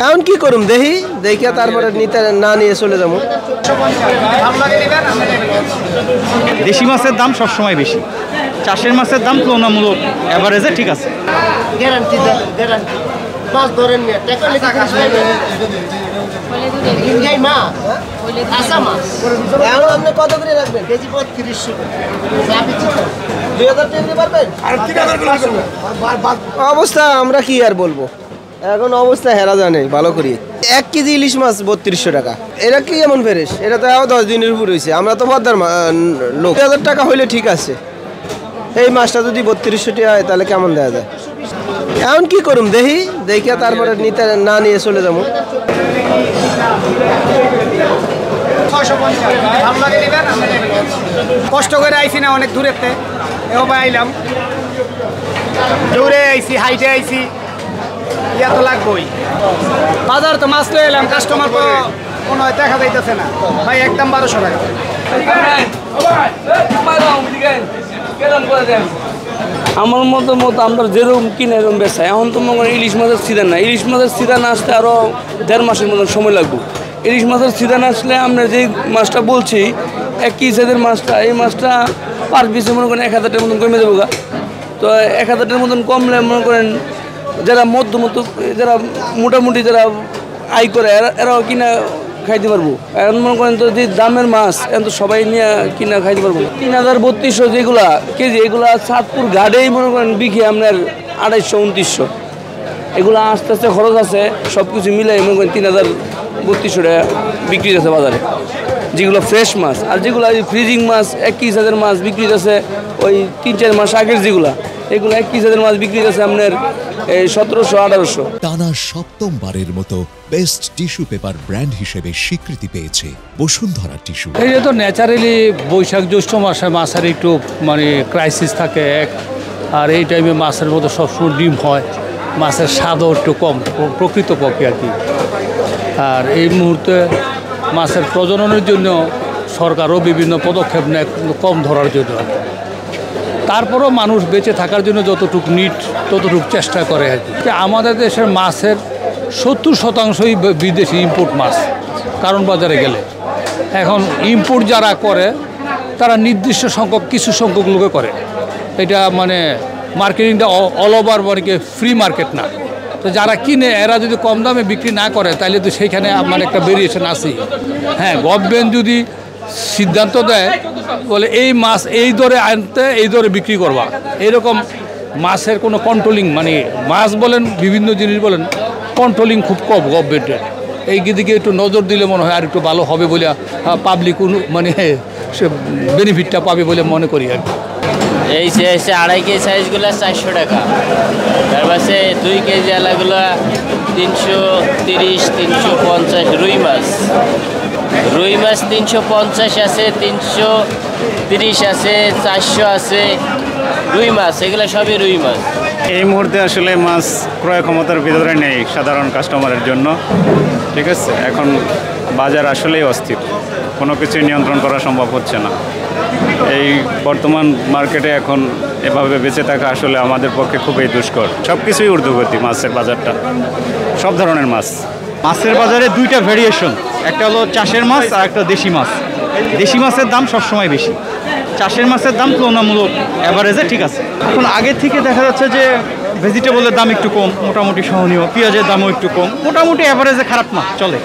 এখন কি করুম দেখি দেখিয়া তারপরে নিতে না নিয়ে চলে যাবো। দেশি মাছের দাম সবসময় বেশি, চাষের মাছের দাম তুলনামূলক এভারেজে ঠিক আছে। কত করে রাখবেন? কেজি 3500। অবস্থা আমরা কি আর বলবো, এখন অবস্থা হেরা জানে ভালো করি। 1 কেজি ইলিশ মাছ 3200 টাকা। এরা কি এমন ফেরেস? এটা তো 10 দিনের উপর হয়েছে। আমরা তো পদ্মার লোক। 2000 টাকা হইলে ঠিক আছে। এই মাছটা যদি 3200 টাকা হয় তাহলে কেমন দেওয়া যায়? এখন কি করুম দেখি দেখিয়া তারপরে নিতে না নিয়ে চলে যাবো। কষ্ট করে আইছি না, অনেক দূরেতে আইলাম, দূরে আইছি, হাইটে আইছি, ইয়া তো লাগবেই। বাজার তো মাছ লয়ে এলাম, কাস্টমার তো মনে হয় দেখা যাইতেছে না ভাই, একদম 1200 টাকা। আমার মতো আমরা যেরকম কিনে এরকম বেচা। এখন তো মনে করেন ইলিশ মাছের সিজন না, ইলিশ মাছের সিজন আসতে আরও 1.5 মাসের মতন সময় লাগবে। ইলিশ মাছের সিজন আসলে আমরা যে মাছটা বলছি 1 কেজি সাইজের মাছটা, এই মাছটা পার পিসে মনে করেন 1000 টাকার মতন কমে যাবো। তো 1000 টাকার মতন কমলে মনে করেন যারা মধ্যমত, যারা মোটামুটি যারা আয় করে এরাও কিনা খাইতে পারবো। এখন মনে করেন তো যে দামের মাছ এখন তো সবাই নিয়ে কিনা খাইতে পারবো। 3300 যেগুলা কেজি, এগুলা চাঁদপুর ঘাটেই মনে করেন বিঘে আপনার 2800-2900। এগুলো আস্তে আস্তে খরচ আছে, সব কিছু মিলাই মনে করেন 3300 টাকা বিক্রি আছে বাজারে, যেগুলো ফ্রেশ মাছ। আর যেগুলো ফ্রিজিং মাছ 1 কেজি সাইজের মাছ বিক্রি আছে ওই 3-4 মাস আগের যেগুলা, এগুলো 1 কেজি সাইজের মাছ বিক্রি আছে আপনার 1700-1800। টানা 7মবারের মতো বেস্ট টিস্যু পেপার ব্র্যান্ড হিসেবে স্বীকৃতি পেয়েছে বসুন্ধরা টিস্যু। এই তো ন্যাচারালি বৈশাখ জ্যৈষ্ঠ মাসে মাছের একটু মানে ক্রাইসিস থাকে, আর এই টাইমে মাছের মধ্যে সবসময় ডিম হয়, মাছের স্বাদও একটু কম প্রকৃতপক্ষে আর কি। আর এই মুহূর্তে মাছের প্রজননের জন্য সরকারও বিভিন্ন পদক্ষেপ নেয় কম ধরার জন্য। তারপরও মানুষ বেঁচে থাকার জন্য যতটুকু নিট ততটুকু চেষ্টা করে আর কি। আমাদের দেশের মাছের 70%ই বিদেশি ইম্পোর্ট মাছ, কারণ বাজারে গেলে এখন ইম্পোর্ট যারা করে তারা নির্দিষ্ট সংখ্যক কিছু সংখ্যক লোকে করে। এটা মানে মার্কেটিংটা অল ওভার মানে ফ্রি মার্কেট না। তো যারা কিনে এরা যদি কম দামে বিক্রি না করে তাহলে তো সেইখানে মানে একটা ভেরিয়েশন আছে। হ্যাঁ, গভর্নমেন্ট যদি সিদ্ধান্ত দেয় বলে এই মাছ এই দরে আনতে এই দরে বিক্রি করবা, এরকম মাছের কোনো কন্ট্রোলিং মানে মাছ বলেন বিভিন্ন জিনিস বলেন কন্ট্রোলিং খুব কম গভর্নমেন্টের। এই দিকে একটু নজর দিলে মনে হয় আর একটু ভালো হবে বলে পাবলিক মানে সে বেনিফিটটা পাবে বলে মনে করি আর কি। এই এসে 2.5 কেজি সাইজগুলো 400 টাকা, তারপরে 2 কেজি আলাগুলো 330-350। রুই মাছ 350 আছে, 330 আছে, 400 আছে রুই মাছ। এগুলো সবই রুই মাছ। এই মুহূর্তে আসলে মাছ ক্রয় ক্ষমতার ভিতরে নেই সাধারণ কাস্টমারের জন্য, ঠিক আছে। এখন বাজার আসলেই অস্থির, কোনো কিছুই নিয়ন্ত্রণ করা সম্ভব হচ্ছে না। এই বর্তমান মার্কেটে এখন এভাবে বেঁচে থাকা আসলে আমাদের পক্ষে খুবই দুষ্কর। সব কিছুই ঊর্ধ্বগতি মাছের বাজারটা, সব ধরনের মাছ। মাছের বাজারে 2টা ভেরিয়েশন, একটা হলো চাষের মাছ আর একটা দেশি মাছ। দেশি মাছের দাম সবসময় বেশি, চাষের মাছের দাম তুলনামূলক এভারেজে ঠিক আছে। এখন আগের থেকে দেখা যাচ্ছে যে ভেজিটেবলের দাম একটু কম, মোটামুটি সহনীয়, পেঁয়াজের দামও একটু কম, মোটামুটি এভারেজে খারাপ না, চলে।